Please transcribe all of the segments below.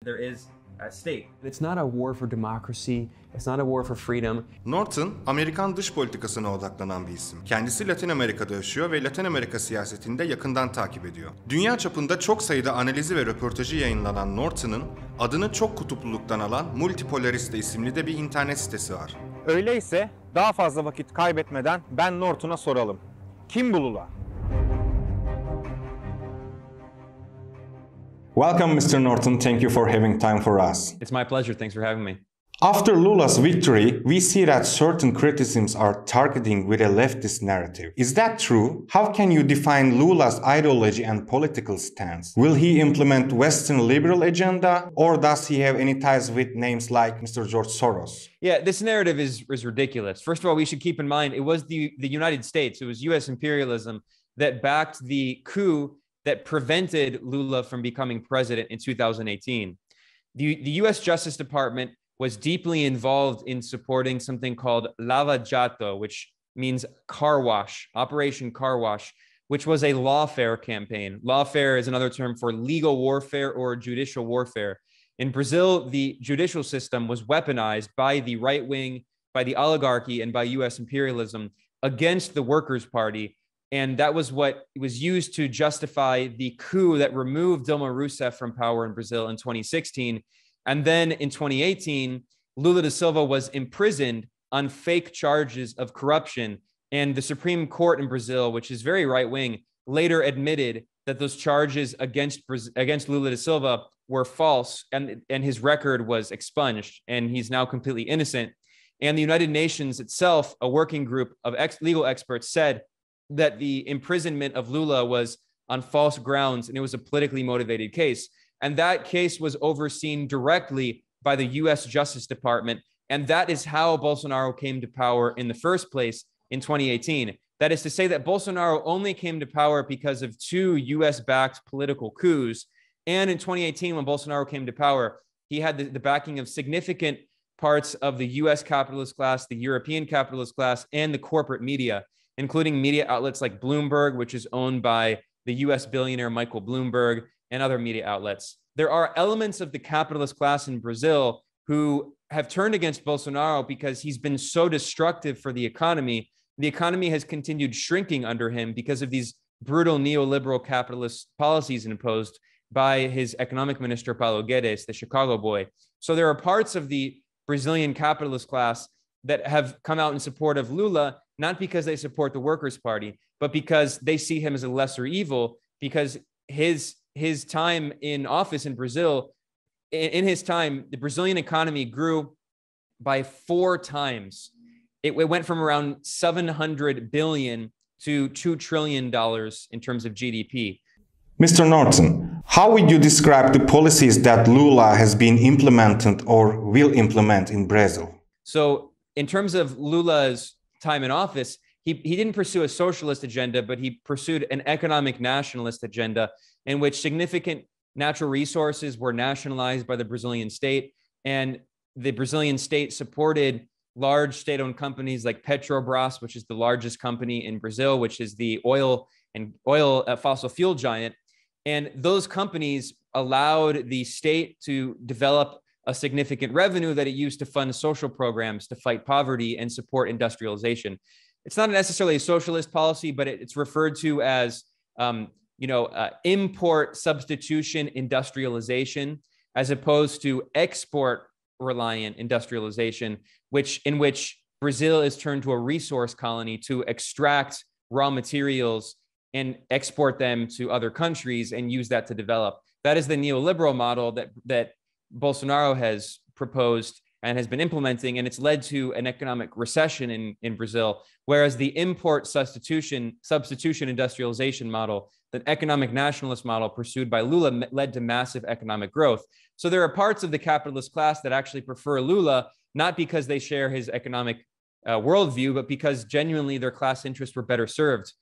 there is at stake. It's not a war for democracy. It's not a war for freedom. Norton, Amerikan dış politikasına odaklanan bir isim. Kendisi Latin Amerika'da yaşıyor ve Latin Amerika siyasetinde yakından takip ediyor. Dünya çapında çok sayıda analizi ve röportajı yayınlanan Norton'ın adını çok kutupluluktan alan Multipolariste isimli de bir internet sitesi var. Öyleyse daha fazla vakit kaybetmeden ben Norton'a soralım. Kim bu Lula? Welcome, Mr. Norton. Thank you for having time for us. It's my pleasure. Thanks for having me. After Lula's victory, we see that certain criticisms are targeting with a leftist narrative. Is that true? How can you define Lula's ideology and political stance? Will he implement Western liberal agenda, or does he have any ties with names like Mr. George Soros? Yeah, this narrative is ridiculous. First of all, we should keep in mind it was the United States, it was U.S. imperialism that backed the coup that prevented Lula from becoming president in 2018. The U.S. Justice Department was deeply involved in supporting something called Lava Jato, which means car wash, Operation Car Wash, which was a lawfare campaign. Lawfare is another term for legal warfare or judicial warfare. In Brazil, the judicial system was weaponized by the right wing, by the oligarchy, and by U.S. imperialism against the Workers' Party. And that was what was used to justify the coup that removed Dilma Rousseff from power in Brazil in 2016. And then in 2018, Lula da Silva was imprisoned on fake charges of corruption. And the Supreme Court in Brazil, which is very right-wing, later admitted that those charges against Lula da Silva were false, and his record was expunged, and he's now completely innocent. And the United Nations itself, a working group of legal experts, said that the imprisonment of Lula was on false grounds, and it was a politically motivated case. And that case was overseen directly by the U.S. Justice Department. And that is how Bolsonaro came to power in the first place in 2018. That is to say that Bolsonaro only came to power because of two U.S.-backed political coups. And in 2018, when Bolsonaro came to power, he had the backing of significant parts of the U.S. capitalist class, the European capitalist class, and the corporate media, including media outlets like Bloomberg, which is owned by the U.S. billionaire Michael Bloomberg, and other media outlets. There are elements of the capitalist class in Brazil who have turned against Bolsonaro because he's been so destructive for the economy. The economy has continued shrinking under him because of these brutal neoliberal capitalist policies imposed by his economic minister, Paulo Guedes, the Chicago boy. So there are parts of the Brazilian capitalist class that have come out in support of Lula, not because they support the Workers' Party, but because they see him as a lesser evil, because his time in office in Brazil, in his time, the Brazilian economy grew by 4 times. It went from around 700 billion to $2 trillion in terms of GDP. Mr. Norton, how would you describe the policies that Lula has been implemented or will implement in Brazil? So in terms of Lula's time in office, he didn't pursue a socialist agenda, but he pursued an economic nationalist agenda in which significant natural resources were nationalized by the Brazilian state. And the Brazilian state supported large state-owned companies like Petrobras, which is the largest company in Brazil, which is the oil fossil fuel giant. And those companies allowed the state to develop a significant revenue that it used to fund social programs to fight poverty and support industrialization. It's not necessarily a socialist policy, but it's referred to as import substitution industrialization, as opposed to export reliant industrialization, in which Brazil is turned to a resource colony to extract raw materials and export them to other countries and use that to develop. That is the neoliberal model that Bolsonaro has proposed and has been implementing, and it's led to an economic recession in Brazil, whereas the import substitution industrialization model, the economic nationalist model pursued by Lula, led to massive economic growth. So there are parts of the capitalist class that actually prefer Lula, not because they share his economic worldview, but because genuinely their class interests were better served.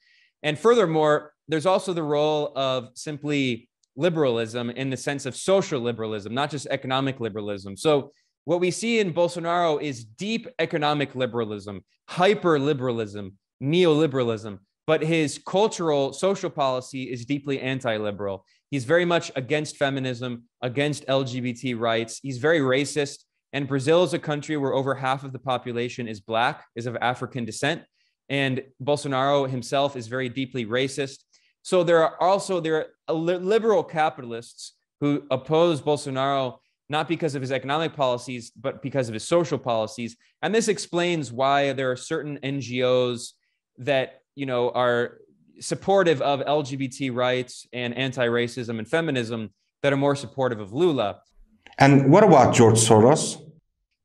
And furthermore, there's also the role of simply liberalism in the sense of social liberalism, not just economic liberalism. So what we see in Bolsonaro is deep economic liberalism, hyper-liberalism, neoliberalism, but his cultural, social policy is deeply anti-liberal. He's very much against feminism, against LGBT rights. He's very racist. And Brazil is a country where over half of the population is Black, is of African descent. And Bolsonaro himself is very deeply racist. So there are liberal capitalists who oppose Bolsonaro, not because of his economic policies, but because of his social policies. And this explains why there are certain NGOs that, are supportive of LGBT rights and anti-racism and feminism that are more supportive of Lula. And what about George Soros?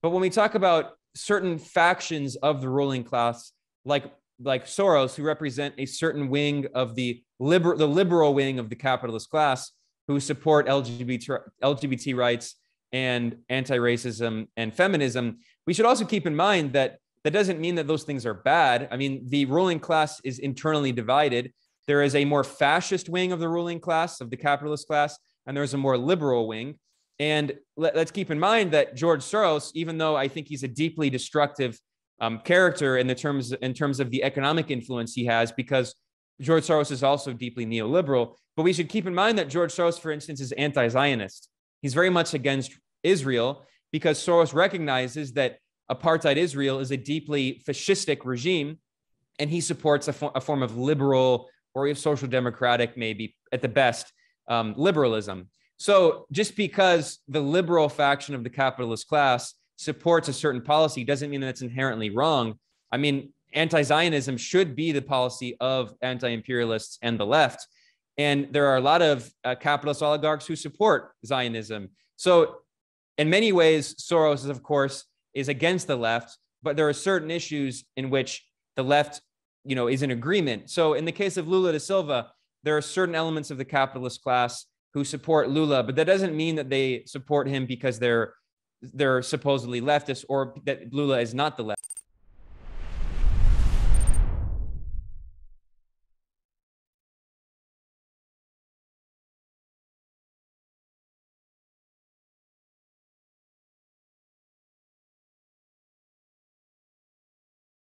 But when we talk about certain factions of the ruling class, like Soros, who represent a certain wing of the liberal wing of the capitalist class, who support LGBT rights and anti-racism and feminism, we should also keep in mind that that doesn't mean that those things are bad. I mean, the ruling class is internally divided. There is a more fascist wing of the ruling class, of the capitalist class, and there's a more liberal wing. And let's keep in mind that George Soros, even though I think he's a deeply destructive character in terms of the economic influence he has, because George Soros is also deeply neoliberal, but we should keep in mind that George Soros, for instance, is anti-Zionist. He's very much against Israel because Soros recognizes that apartheid Israel is a deeply fascistic regime, and he supports a form of liberal or social democratic, maybe at the best, liberalism. So just because the liberal faction of the capitalist class supports a certain policy doesn't mean that it's inherently wrong. I mean, anti-Zionism should be the policy of anti-imperialists and the left. And there are a lot of capitalist oligarchs who support Zionism. So in many ways, Soros, of course, is against the left, but there are certain issues in which the left, is in agreement. So in the case of Lula da Silva, there are certain elements of the capitalist class who support Lula, but that doesn't mean that they support him because they're supposedly leftist or that Lula is not the left.